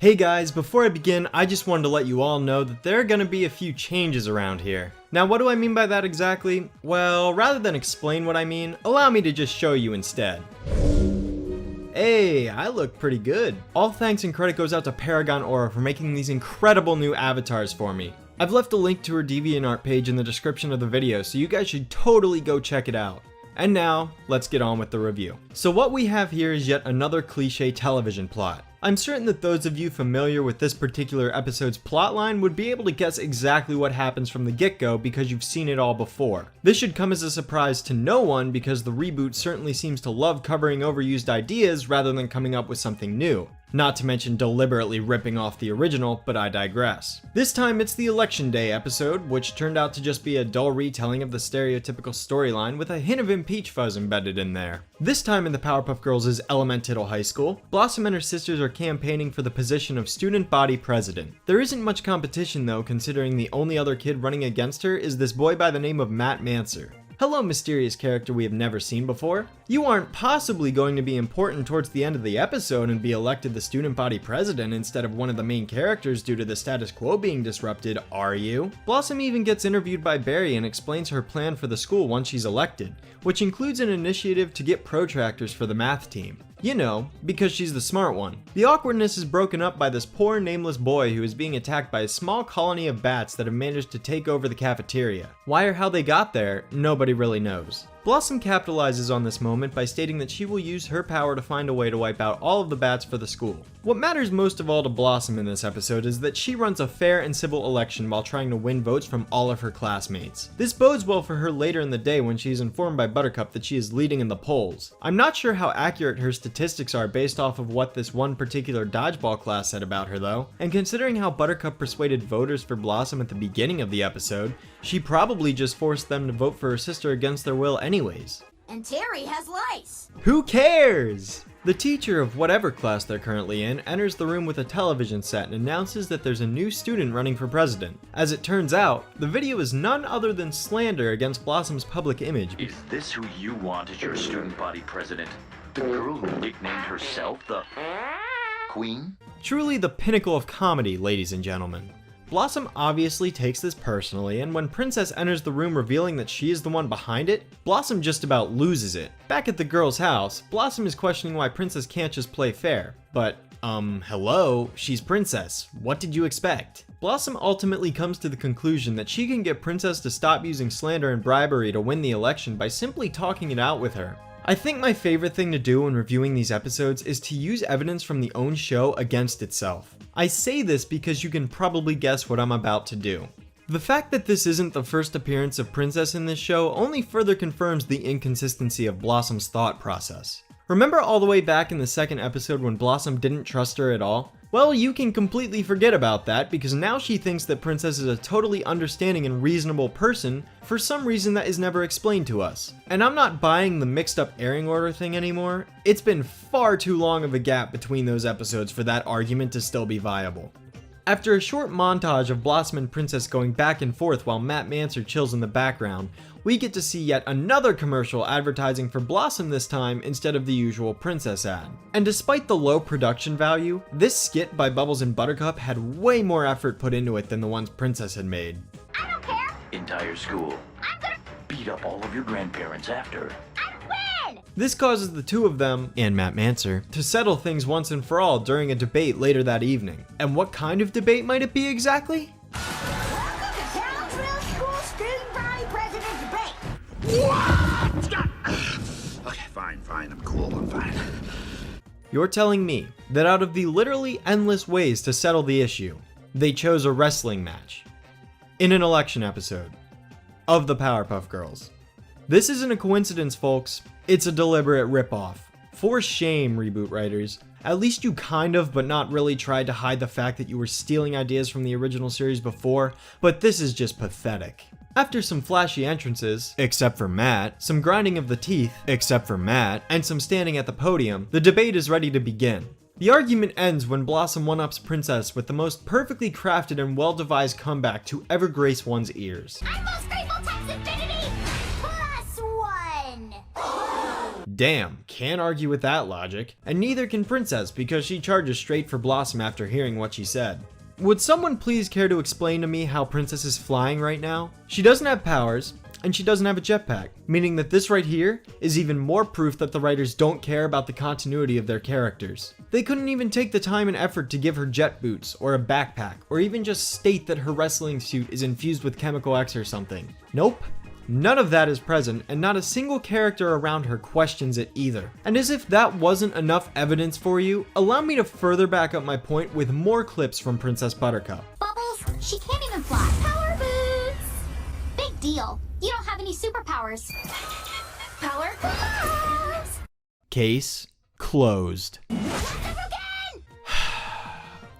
Hey guys, before I begin, I just wanted to let you all know that there are going to be a few changes around here. Now what do I mean by that exactly? Well, rather than explain what I mean, allow me to just show you instead. Hey, I look pretty good. All thanks and credit goes out to Paragon Aura for making these incredible new avatars for me. I've left a link to her DeviantArt page in the description of the video, so you guys should totally go check it out. And now, let's get on with the review. So what we have here is yet another cliche television plot. I'm certain that those of you familiar with this particular episode's plotline would be able to guess exactly what happens from the get-go because you've seen it all before. This should come as a surprise to no one because the reboot certainly seems to love covering overused ideas rather than coming up with something new. Not to mention deliberately ripping off the original, but I digress. This time it's the Election Day episode, which turned out to just be a dull retelling of the stereotypical storyline with a hint of impeach fuzz embedded in there. This time in the Powerpuff Girls' Elemental High School, Blossom and her sisters are campaigning for the position of student body president. There isn't much competition though, considering the only other kid running against her is this boy by the name of Mancer. Hello, mysterious character we have never seen before. You aren't possibly going to be important towards the end of the episode and be elected the student body president instead of one of the main characters due to the status quo being disrupted, are you? Blossom even gets interviewed by Barry and explains her plan for the school once she's elected, which includes an initiative to get protractors for the math team. You know, because she's the smart one. The awkwardness is broken up by this poor nameless boy who is being attacked by a small colony of bats that have managed to take over the cafeteria. Why or how they got there, nobody really knows. Blossom capitalizes on this moment by stating that she will use her power to find a way to wipe out all of the bats for the school. What matters most of all to Blossom in this episode is that she runs a fair and civil election while trying to win votes from all of her classmates. This bodes well for her later in the day when she is informed by Buttercup that she is leading in the polls. I'm not sure how accurate her statistics are based off of what this one particular dodgeball class said about her though, and considering how Buttercup persuaded voters for Blossom at the beginning of the episode, she probably just forced them to vote for her sister against their will anyways. And Terry has lice. Who cares? The teacher of whatever class they're currently in enters the room with a television set and announces that there's a new student running for president. As it turns out, the video is none other than slander against Blossom's public image. Is this who you want as your student body president? The girl who nicknamed herself the Queen? Truly the pinnacle of comedy, ladies and gentlemen. Blossom obviously takes this personally, and when Princess enters the room revealing that she is the one behind it, Blossom just about loses it. Back at the girl's house, Blossom is questioning why Princess can't just play fair. But, hello, she's Princess. What did you expect? Blossom ultimately comes to the conclusion that she can get Princess to stop using slander and bribery to win the election by simply talking it out with her. I think my favorite thing to do when reviewing these episodes is to use evidence from the own show against itself. I say this because you can probably guess what I'm about to do. The fact that this isn't the first appearance of Princess in this show only further confirms the inconsistency of Blossom's thought process. Remember all the way back in the second episode when Blossom didn't trust her at all? Well, you can completely forget about that because now she thinks that Princess is a totally understanding and reasonable person for some reason that is never explained to us. And I'm not buying the mixed up airing order thing anymore. It's been far too long of a gap between those episodes for that argument to still be viable. After a short montage of Blossom and Princess going back and forth while Mancer chills in the background, we get to see yet another commercial advertising for Blossom this time instead of the usual Princess ad. And despite the low production value, this skit by Bubbles and Buttercup had way more effort put into it than the ones Princess had made. I don't care. Entire school. I'm gonna Beat up all of your grandparents after. win. This causes the two of them, and Mancer, to settle things once and for all during a debate later that evening. And what kind of debate might it be exactly? Welcome to Townsville School Student Body President Debate. Okay, fine, I'm cool, I'm fine. You're telling me that out of the literally endless ways to settle the issue, they chose a wrestling match in an election episode of the Powerpuff Girls. This isn't a coincidence, folks. It's a deliberate ripoff. For shame, reboot writers. At least you kind of, but not really, tried to hide the fact that you were stealing ideas from the original series before, but this is just pathetic. After some flashy entrances, except for Matt, some grinding of the teeth, except for Matt, and some standing at the podium, the debate is ready to begin. The argument ends when Blossom one-ups Princess with the most perfectly crafted and well-devised comeback to ever grace one's ears. I'm most grateful times infinity plus one. Damn, can't argue with that logic. And neither can Princess because she charges straight for Blossom after hearing what she said. Would someone please care to explain to me how Princess is flying right now? She doesn't have powers, and she doesn't have a jetpack, meaning that this right here is even more proof that the writers don't care about the continuity of their characters. They couldn't even take the time and effort to give her jet boots, or a backpack, or even just state that her wrestling suit is infused with Chemical X or something. Nope. None of that is present, and not a single character around her questions it either. And as if that wasn't enough evidence for you, allow me to further back up my point with more clips from Princess Buttercup. Bubbles, she can't even fly. Power boots! Big deal. You don't have any superpowers. Powerpuff! Case closed.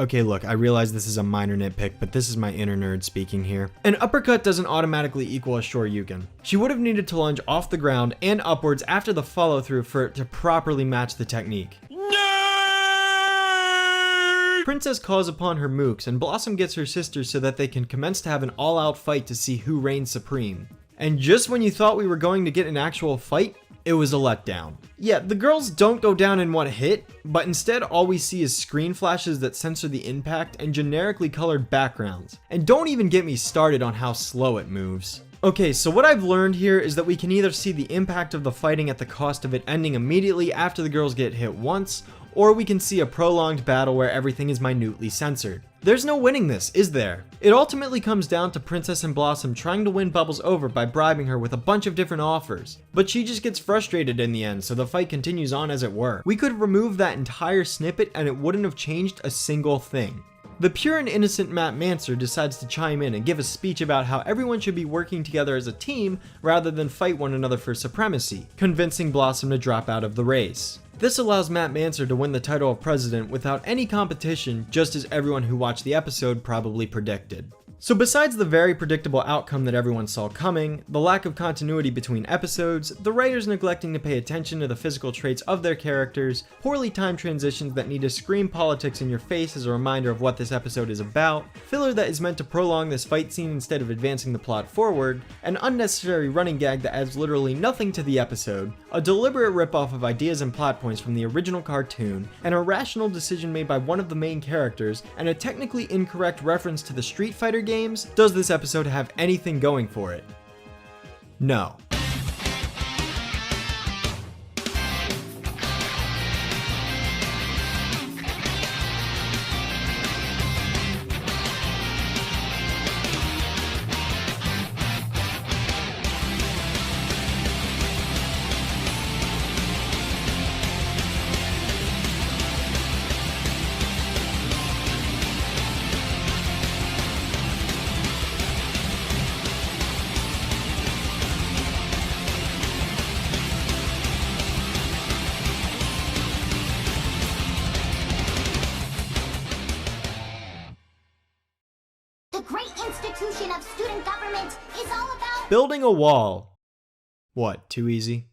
Okay, look, I realize this is a minor nitpick, but this is my inner nerd speaking here. An uppercut doesn't automatically equal a Shoryuken. She would have needed to lunge off the ground and upwards after the follow through for it to properly match the technique. Princess calls upon her mooks, and Blossom gets her sisters so that they can commence to have an all-out fight to see who reigns supreme. And just when you thought we were going to get an actual fight, it was a letdown. Yeah, the girls don't go down in one hit, but instead all we see is screen flashes that censor the impact and generically colored backgrounds. And don't even get me started on how slow it moves. Okay, so what I've learned here is that we can either see the impact of the fighting at the cost of it ending immediately after the girls get hit once, or we can see a prolonged battle where everything is minutely censored. There's no winning this, is there? It ultimately comes down to Princess and Blossom trying to win Bubbles over by bribing her with a bunch of different offers. But she just gets frustrated in the end, so the fight continues on as it were. We could remove that entire snippet and it wouldn't have changed a single thing. The pure and innocent Matt Mancer decides to chime in and give a speech about how everyone should be working together as a team rather than fight one another for supremacy, convincing Blossom to drop out of the race. This allows Matt Mancer to win the title of president without any competition, just as everyone who watched the episode probably predicted. So besides the very predictable outcome that everyone saw coming, the lack of continuity between episodes, the writers neglecting to pay attention to the physical traits of their characters, poorly timed transitions that need to scream politics in your face as a reminder of what this episode is about, filler that is meant to prolong this fight scene instead of advancing the plot forward, an unnecessary running gag that adds literally nothing to the episode, a deliberate ripoff of ideas and plot points from the original cartoon, an irrational decision made by one of the main characters, and a technically incorrect reference to the Street Fighter games, does this episode have anything going for it? No. The great institution of student government is all about Building a wall. What, too easy?